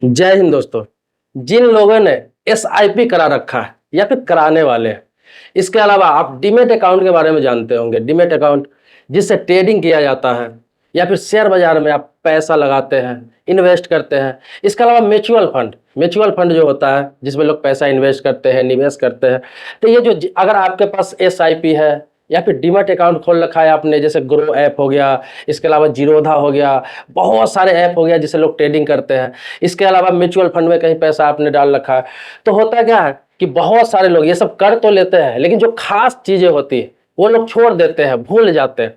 जय हिंद दोस्तों। जिन लोगों ने एसआईपी करा रखा है या फिर कराने वाले हैं, इसके अलावा आप डीमेट अकाउंट के बारे में जानते होंगे। डीमेट अकाउंट जिससे ट्रेडिंग किया जाता है या फिर शेयर बाजार में आप पैसा लगाते हैं, इन्वेस्ट करते हैं। इसके अलावा म्यूचुअल फंड जो होता है जिसमें लोग पैसा इन्वेस्ट करते हैं, निवेश करते हैं। तो ये जो अगर आपके पास एसआईपी है या फिर डीमैट अकाउंट खोल रखा है आपने, जैसे ग्रो ऐप हो गया, इसके अलावा जीरोधा हो गया, बहुत सारे ऐप हो गया जिससे लोग ट्रेडिंग करते हैं। इसके अलावा म्यूचुअल फंड में कहीं पैसा आपने डाल रखा है, तो होता क्या है कि बहुत सारे लोग ये सब कर तो लेते हैं, लेकिन जो खास चीजें होती है वो लोग छोड़ देते हैं, भूल जाते हैं।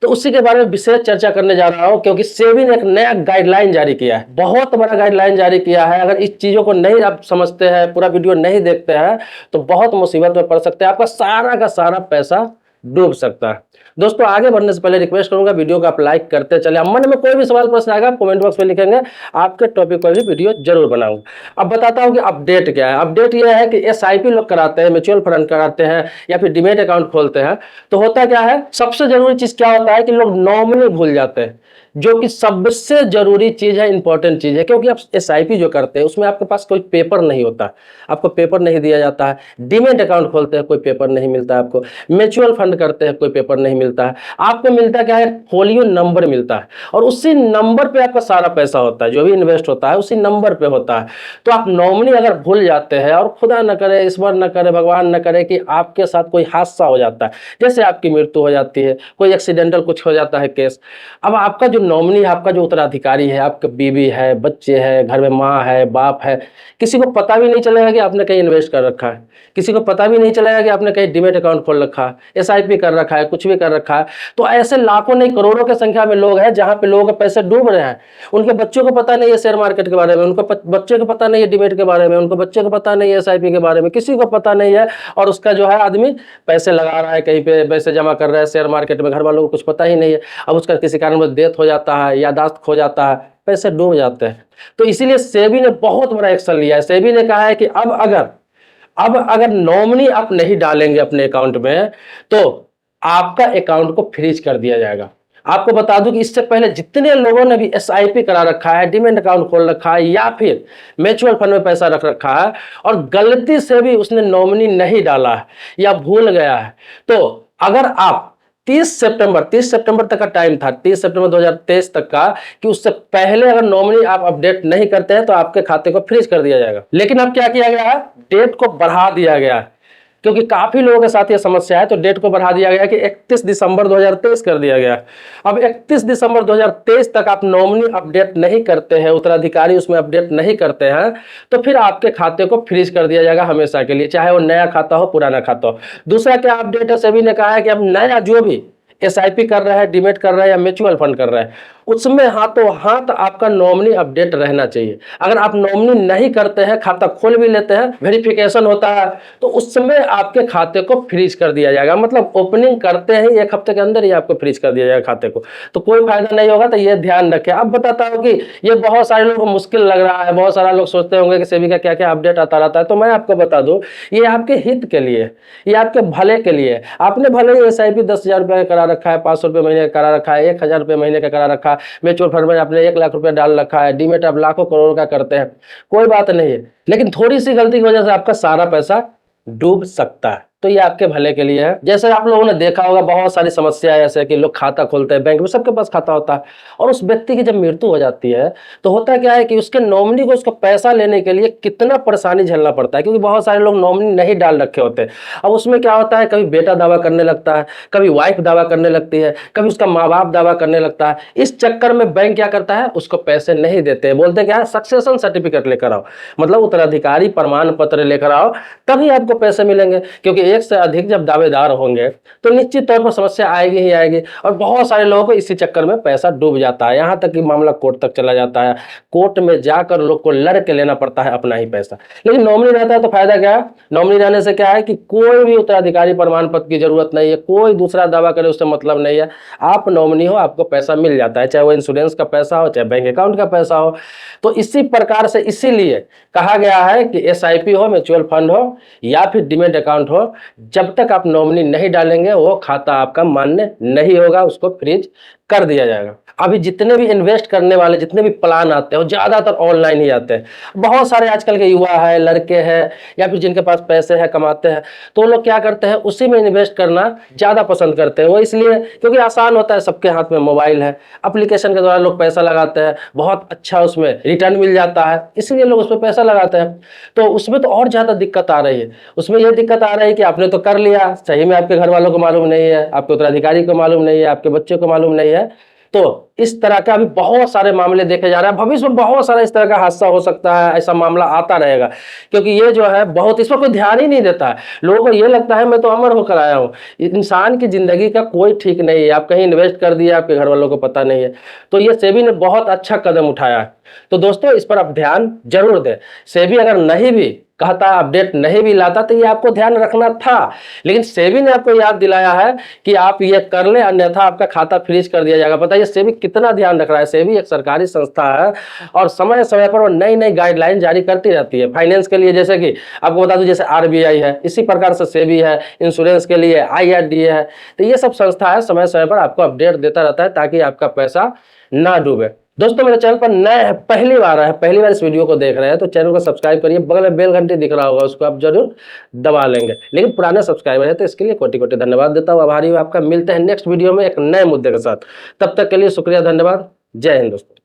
तो उसी के बारे में विशेष चर्चा करने जा रहा हूं, क्योंकि सेबी ने एक नया गाइडलाइन जारी किया है, बहुत बड़ा गाइडलाइन जारी किया है। अगर इस चीजों को नहीं आप समझते हैं, पूरा वीडियो नहीं देखते हैं, तो बहुत मुसीबत में पड़ सकते हैं, आपका सारा का सारा पैसा डूब सकता है। दोस्तों, आगे बढ़ने से पहले रिक्वेस्ट करूंगा वीडियो को आप लाइक करते चले। मन में कोई भी सवाल प्रश्न आएगा आप कमेंट बॉक्स में लिखेंगे, आपके टॉपिक पर भी वीडियो जरूर बनाऊंगा। अब बताता हूं कि अपडेट क्या है। अपडेट यह है कि एसआईपी लोग कराते हैं, म्यूचुअल फंड कराते हैं या फिर डीमैट अकाउंट खोलते हैं, तो होता क्या है, सबसे जरूरी चीज क्या होता है कि लोग नॉमिनी भूल जाते हैं, जो कि सबसे जरूरी चीज है, इंपॉर्टेंट चीज है। क्योंकि आप एसआईपी जो करते हैं उसमें आपके पास कोई पेपर नहीं होता, आपको पेपर नहीं दिया जाता है। डीमैट अकाउंट खोलते हैं कोई पेपर नहीं मिलता है आपको। म्यूचुअल फंड करते हैं कोई पेपर नहीं मिलता है आपको। मिलता क्या है, फोलियो नंबर मिलता है, और उसी नंबर पे आपका सारा पैसा होता है, जो भी इन्वेस्ट होता है उसी नंबर पे होता है। तो आप नॉमिनी अगर भूल जाते हैं, और खुदा न करे, ईश्वर न करे, भगवान न करे कि आपके साथ कोई हादसा हो जाता है, जैसे आपकी मृत्यु हो जाती है, कोई एक्सीडेंटल कुछ हो जाता है केस, अब आपका जो नॉमिनी है, आपका जो उत्तराधिकारी है, आपके बीवी है, बच्चे हैं, घर में माँ है, बाप है, किसी को पता भी नहीं चलेगा कि आपने कहीं इन्वेस्ट कर रखा है, किसी को पता भी नहीं चलेगा कि आपने कहीं डीमैट अकाउंट खोल रखा है, एसआईपी कर रखा है, कुछ भी कर रखा है। तो ऐसे लाखों नहीं करोड़ों की संख्या में लोग हैं जहां पे लोगों के पैसे डूब रहे हैं। उनके बच्चों को पता नहीं है शेयर मार्केट के बारे में, उनको बच्चे को पता नहीं है डीमैट के बारे में, उनको बच्चे को पता नहीं है एसआईपी के बारे में, किसी को पता नहीं है। और उसका जो है आदमी पैसे लगा रहा है, कहीं पे पैसे जमा कर रहा है शेयर मार्केट में, घर वालों को कुछ पता ही नहीं है। अब उसका किसी कारण डेथ हो जाता है, यादाश्त खो जाता है, पैसे डूब जाते हैं। तो इसीलिए सेबी ने बहुत बड़ा एक्शन लिया है। सेबी ने कहा है कि अब अगर नॉमिनी आप नहीं डालेंगे अपने अकाउंट में, तो आपका अकाउंट को फ्रीज कर दिया जाएगा। आपको बता दूं कि इससे पहले जितने लोगों ने भी एसआईपी करा रखा है, डीमैट अकाउंट खोल रखा है या फिर म्यूचुअल फंड में पैसा रख रखा है, और गलती से भी उसने नॉमिनी नहीं डाला है या भूल गया है, तो अगर आप 30 सितंबर तक का टाइम था, 30 सितंबर 2023 तक का, कि उससे पहले अगर नॉमिनी आप अपडेट नहीं करते हैं तो आपके खाते को फ्रीज कर दिया जाएगा। लेकिन अब क्या किया गया है, डेट को बढ़ा दिया गया है, क्योंकि काफी लोगों के साथ ये समस्या है, तो डेट को बढ़ा दिया गया कि 31 दिसंबर 2023 कर दिया गया। अब 31 दिसंबर 2023 तक आप नॉमिनी अपडेट नहीं करते हैं, उत्तराधिकारी उसमें अपडेट नहीं करते हैं, तो फिर आपके खाते को फ्रीज कर दिया जाएगा हमेशा के लिए, चाहे वो नया खाता हो, पुराना खाता हो। दूसरा क्या अपडेट है, सेबी ने कहा है कि अब नया जो भी एसआईपी कर रहा है, डीमैट कर रहा है या म्यूचुअल फंड कर रहा है, उसमें हाथों हाथ आपका नॉमिनी अपडेट रहना चाहिए। अगर आप नॉमिनी नहीं करते हैं, खाता खोल भी लेते हैं, वेरिफिकेशन होता है, तो उसमें आपके खाते को फ्रीज कर दिया जाएगा। मतलब ओपनिंग करते हैं 1 हफ्ते के अंदर ही आपको फ्रीज कर दिया जाएगा खाते को, तो कोई फायदा नहीं होगा। तो ये ध्यान रखें। अब बताता हूं कि ये बहुत सारे लोगों को मुश्किल लग रहा है, बहुत सारा लोग सोचते होंगे कि सेबी का क्या क्या अपडेट आता रहता है, तो मैं आपको बता दूं, ये आपके हित के लिए, ये आपके भले के लिए। आपने भले ही एसआईपी 10,000 रुपये करा रखा है, 500 रुपये महीने का करा रखा है, 1,000 रुपये महीने का करा रखा है, म्यूचुअल फंड में आपने 1 लाख रुपए डाल रखा है, डीमैट आप लाखों करोड़ का करते हैं, कोई बात नहीं है, लेकिन थोड़ी सी गलती की वजह से आपका सारा पैसा डूब सकता है। तो ये आपके भले के लिए है। जैसे आप लोगों ने देखा होगा, बहुत सारी समस्या है, ऐसे कि लोग खाता खोलते हैं बैंक में, सबके पास खाता होता है, और उस व्यक्ति की जब मृत्यु हो जाती है, तो होता क्या है कि उसके नॉमिनी को उसका पैसा लेने के लिए कितना परेशानी झेलना पड़ता है, क्योंकि बहुत सारे लोग नॉमिनी नहीं डाल रखे होते। अब उसमें क्या होता है, कभी बेटा दावा करने लगता है, कभी वाइफ दावा करने लगती है, कभी उसका माँ बाप दावा करने लगता है। इस चक्कर में बैंक क्या करता है, उसको पैसे नहीं देते, बोलते क्या है, सक्सेशन सर्टिफिकेट लेकर आओ, मतलब उत्तराधिकारी प्रमाण पत्र लेकर आओ, तभी आपको पैसे मिलेंगे। क्योंकि एक से अधिक जब दावेदार होंगे तो निश्चित तौर पर समस्या आएगी ही आएगी, और बहुत सारे लोगों को इसी चक्कर में पैसा डूब जाता है, यहां तक कि मामला कोर्ट तक चला जाता है, कोर्ट में जाकर लोग को लड़ के लेना पड़ता है अपना ही पैसा। लेकिन नॉमिनी रहता है तो फायदा क्या है, नॉमिनी रहने से क्या है कि कोई भी उत्तराधिकारी प्रमाण पत्र की जरूरत नहीं है, कोई दूसरा दावा करे उससे मतलब नहीं है, आप नॉमिनी हो, आपको पैसा मिल जाता है, चाहे वो इंश्योरेंस का पैसा हो, चाहे बैंक अकाउंट का पैसा हो। तो इसी प्रकार से इसीलिए कहा गया है कि एसआईपी हो, म्यूचुअल फंड हो या फिर डीमैट अकाउंट हो, जब तक आप नॉमिनी नहीं डालेंगे वो खाता आपका मान्य नहीं होगा, उसको फ्रीज कर दिया जाएगा। अभी जितने भी इन्वेस्ट करने वाले जितने भी प्लान आते हैं वो ज़्यादातर ऑनलाइन ही आते हैं। बहुत सारे आजकल के युवा है, लड़के हैं, या फिर जिनके पास पैसे हैं, कमाते हैं, तो वो लोग क्या करते हैं, उसी में इन्वेस्ट करना ज़्यादा पसंद करते हैं। वो इसलिए क्योंकि आसान होता है, सबके हाथ में मोबाइल है, एप्लीकेशन के द्वारा लोग पैसा लगाते हैं, बहुत अच्छा उसमें रिटर्न मिल जाता है, इसलिए लोग उसमें पैसा लगाते हैं। तो उसमें तो और ज़्यादा दिक्कत आ रही है। उसमें यह दिक्कत आ रही है कि आपने तो कर लिया, सही में आपके घर वालों को मालूम नहीं है, आपके उत्तराधिकारी को मालूम नहीं है, आपके बच्चों को मालूम नहीं है। तो इस तरह का अभी बहुत सारे मामले देखे जा रहे हैं। भविष्य में बहुत सारा इस तरह का हादसा हो सकता है, ऐसा मामला आता रहेगा, क्योंकि ये जो है बहुत, इस पर कोई ध्यान ही नहीं देता है। लोगों को ये लगता है मैं तो अमर होकर आया हूँ। इंसान की जिंदगी का कोई ठीक नहीं है, आप कहीं इन्वेस्ट कर दिया, आपके घर वालों को पता नहीं है। तो ये सेबी ने बहुत अच्छा कदम उठाया है। तो दोस्तों इस पर आप ध्यान जरूर दें। सेबी अगर नहीं भी कहता, अपडेट नहीं भी लाता, तो ये आपको ध्यान रखना था, लेकिन सेबी ने आपको याद दिलाया है कि आप ये कर ले, अन्यथा आपका खाता फ्रीज कर दिया जाएगा। बताइए सेबी कितना ध्यान रख रहा है। सेबी एक सरकारी संस्था है और समय समय पर वो नई नई गाइडलाइन जारी करती रहती है फाइनेंस के लिए। जैसे कि आपको बता दूं, जैसे आरबीआई है, इसी प्रकार से सेबी है, इंश्योरेंस के लिए आईआरडीए है। तो ये सब संस्था है, समय समय पर आपको अपडेट देता रहता है ताकि आपका पैसा ना डूबे। दोस्तों मेरे चैनल पर नए हैं, पहली बार है, पहली बार इस वीडियो को देख रहे हैं, तो चैनल को सब्सक्राइब करिए, बगल में बेल घंटी दिख रहा होगा, उसको आप जरूर दबा लेंगे। लेकिन पुराने सब्सक्राइबर है तो इसके लिए कोटि कोटि धन्यवाद देता हूँ, आभारी हूँ आपका। मिलते हैं नेक्स्ट वीडियो में एक नए मुद्दे के साथ, तब तक के लिए शुक्रिया, धन्यवाद, जय हिंद दोस्तों।